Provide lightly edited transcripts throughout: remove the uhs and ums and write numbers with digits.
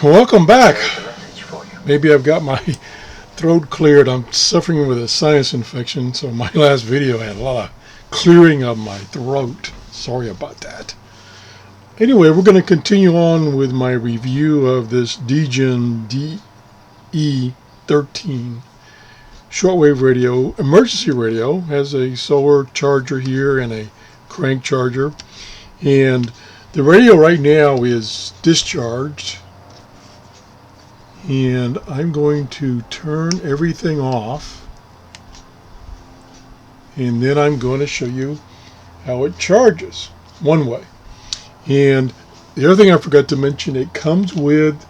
Welcome back. Maybe I've got my throat cleared. I'm suffering with a sinus infection, so my last video had a lot of clearing of my throat. Sorry about that. Anyway, we're going to continue on with my review of this Degen DE13 shortwave radio, emergency radio. Has a solar charger here and a crank charger. And the radio right now is discharged. And I'm going to turn everything off, and then I'm going to show you how it charges one way. And the other thing I forgot to mention, it comes with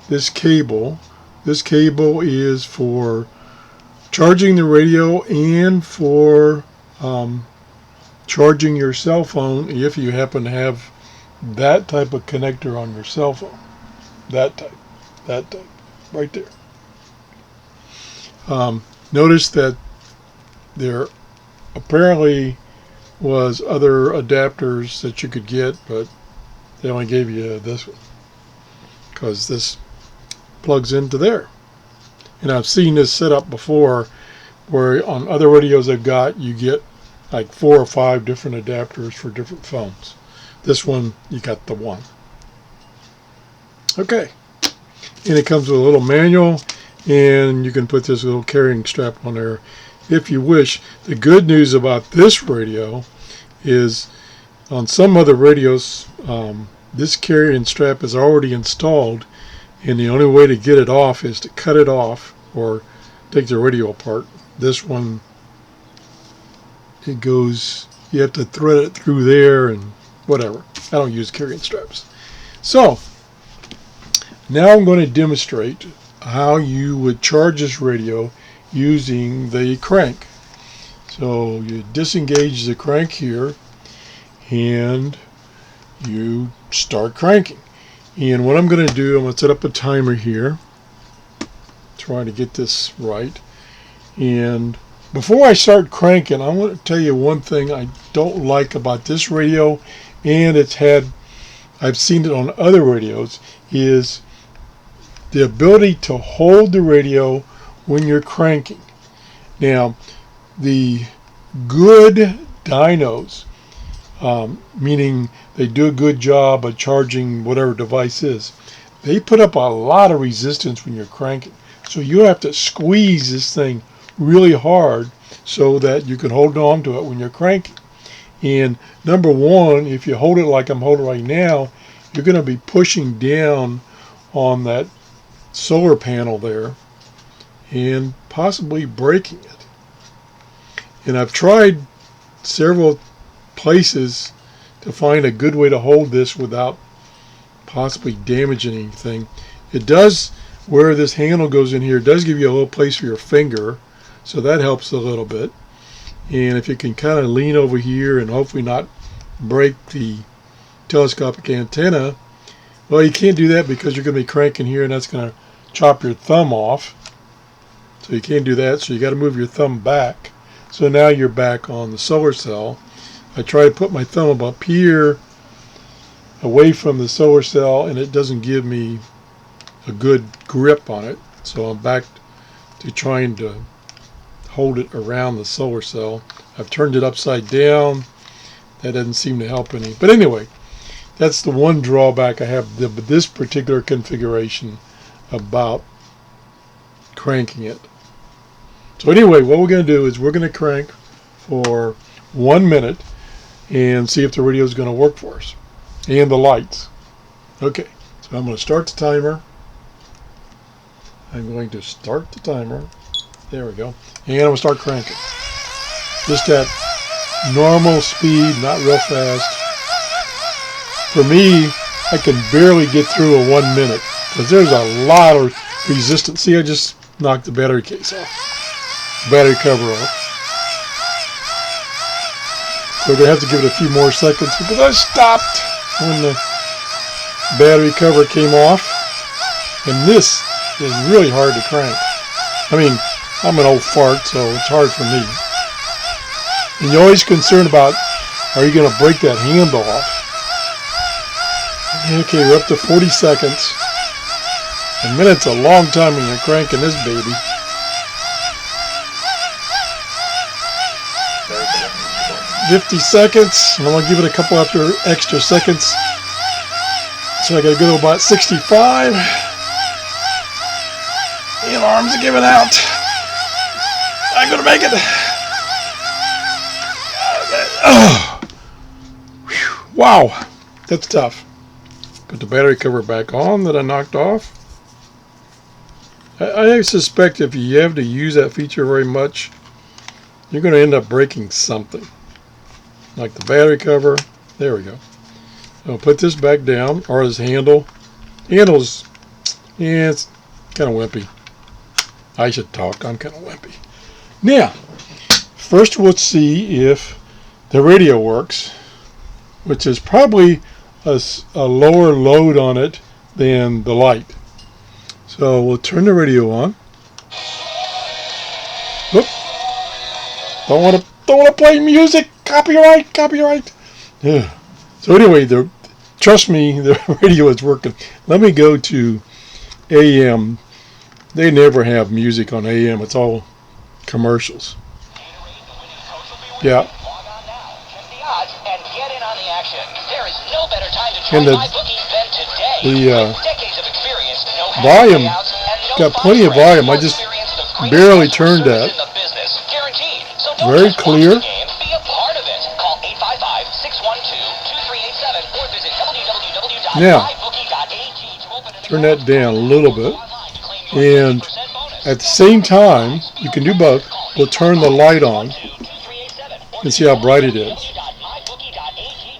this cable. This cable is for charging the radio and for charging your cell phone if you happen to have that type of connector on your cell phone. That type. Right there. Notice that there apparently was other adapters that you could get, but they only gave you this one because this plugs into there. And I've seen this set up before where on other radios I've got, you get like 4 or 5 different adapters for different phones. This one, you got the one. Okay. And it comes with a little manual, and you can put this little carrying strap on there if you wish. The good news about this radio is on some other radios, this carrying strap is already installed, and the only way to get it off is to cut it off or take the radio apart. This one, it goes, you have to thread it through there and whatever. I don't use carrying straps. So now I'm going to demonstrate how you would charge this radio using the crank. So you disengage the crank here and you start cranking. And what I'm going to do, I'm going to set up a timer here, trying to get this right. And before I start cranking, I want to tell you one thing I don't like about this radio, and I've seen it on other radios, is the ability to hold the radio when you're cranking. Now, the good dynos, meaning they do a good job of charging whatever device is, they put up a lot of resistance when you're cranking. So you have to squeeze this thing really hard so that you can hold on to it when you're cranking. And number one, if you hold it like I'm holding right now, you're going to be pushing down on that solar panel there and possibly breaking it. And I've tried several places to find a good way to hold this without possibly damaging anything. It does, where this handle goes in here, it does give you a little place for your finger, so that helps a little bit. And if you can kind of lean over here and hopefully not break the telescopic antenna, well, you can't do that because you're going to be cranking here and that's going to chop your thumb off. So you can't do that, so you got to move your thumb back. So now you're back on the solar cell. I try to put my thumb up here away from the solar cell and it doesn't give me a good grip on it. So I'm back to trying to hold it around the solar cell. I've turned it upside down. That doesn't seem to help any. But anyway, that's the one drawback I have with this particular configuration about cranking it. So anyway, what we're going to do is we're going to crank for 1 minute and see if the radio is going to work for us. And the lights. Okay, so I'm going to start the timer. I'm going to start the timer. There we go. And I'm going to start cranking. Just at normal speed, not real fast. For me, I can barely get through a 1 minute because there's a lot of resistance. See, I just knocked the battery case off. Battery cover off. So we're going to have to give it a few more seconds because I stopped when the battery cover came off. And this is really hard to crank. I mean, I'm an old fart, so it's hard for me. And you're always concerned about, are you going to break that handle off? Okay, we're up to 40 seconds. A minute's a long time when you're cranking this baby. Very good. 50 seconds, and I'm gonna give it a couple extra seconds. So I gotta go to about 65. The alarms are giving out. I'm gonna make it. Oh. Wow, that's tough. Put the battery cover back on that I knocked off. I suspect if you have to use that feature very much, you're going to end up breaking something. Like the battery cover. There we go. I'll put this back down, or this handle. The handle's, yeah, it's kind of wimpy. I should talk. I'm kind of wimpy. Now, first we'll see if the radio works, which is probably a lower load on it than the light. So we'll turn the radio on. Whoop. Don't want to play music. Copyright. Yeah. So anyway, trust me, the radio is working. Let me go to AM. They never have music on AM. It's all commercials. Yeah. And the volume, got plenty of volume. I just barely turned that. Very clear. Now, turn that down a little bit. And at the same time, you can do both. We'll turn the light on and see how bright it is.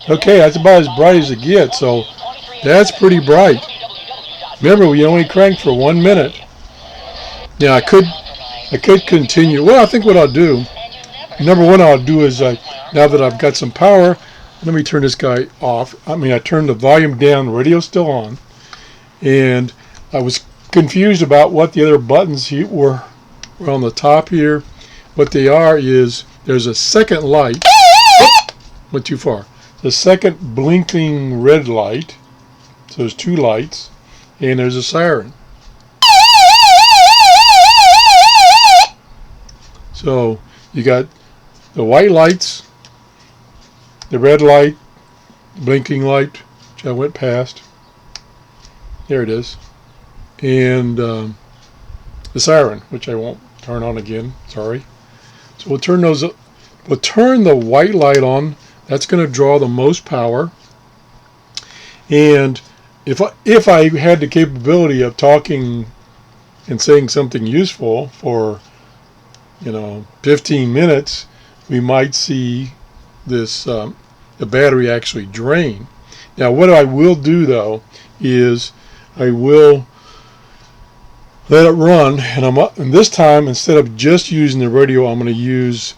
Okay, that's about as bright as it gets, so that's pretty bright. Remember, we only cranked for 1 minute. Now, I could continue. Well, I think what I'll do, number one I'll do is, now that I've got some power, let me turn this guy off. I turned the volume down, the radio's still on, and I was confused about what the other buttons were on the top here. What they are is, there's a second light. Went too far. The second blinking red light. So there's two lights. And there's a siren. So you got the white lights, the red light, blinking light, which I went past. There it is. And the siren, which I won't turn on again. Sorry. So we'll turn those up. We'll turn the white light on. That's going to draw the most power. And if I had the capability of talking and saying something useful for 15 minutes, we might see this the battery actually drain. Now, what I will do though is I will let it run, and this time instead of just using the radio, I'm going to use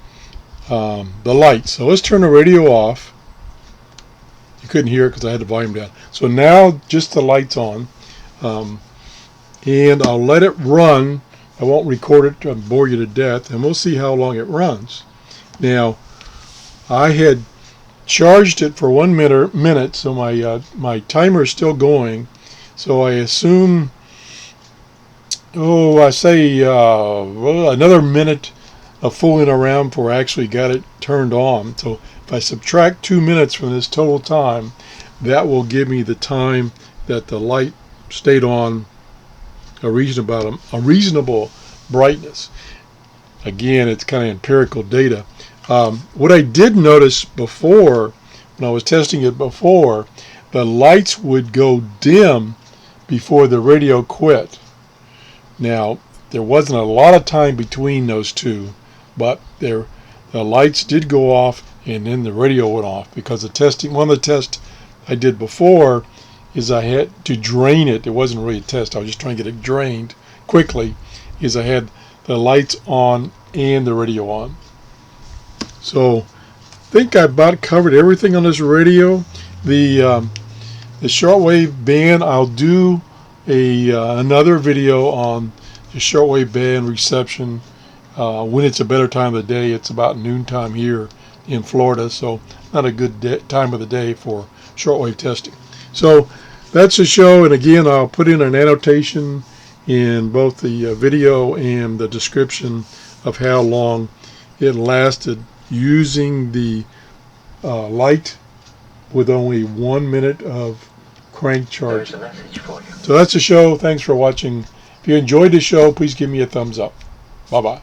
the light. So let's turn the radio off. You couldn't hear it because I had the volume down. So now just the lights on, and I'll let it run. I won't record it to bore you to death, and we'll see how long it runs. Now, I had charged it for 1 minute, so my timer is still going. So I assume, another minute of fooling around before I actually got it turned on. So if I subtract 2 minutes from this total time, that will give me the time that the light stayed on a reasonable brightness. Again, it's kind of empirical data. What I did notice before, when I was testing it before, the lights would go dim before the radio quit. Now, there wasn't a lot of time between those two, but the lights did go off and then the radio went off, because one of the tests I did before is I had to drain it. It wasn't really a test. I was just trying to get it drained quickly. Is I had the lights on and the radio on. So I think I about covered everything on this radio. The shortwave band, I'll do another video on the shortwave band reception when it's a better time of the day. It's about noontime here in Florida, so not a good time of the day for shortwave testing. So that's the show, and again, I'll put in an annotation in both the video and the description of how long it lasted using the light with only 1 minute of crank charge. There's a message for you. So that's the show. Thanks for watching. If you enjoyed the show, please give me a thumbs up. Bye-bye.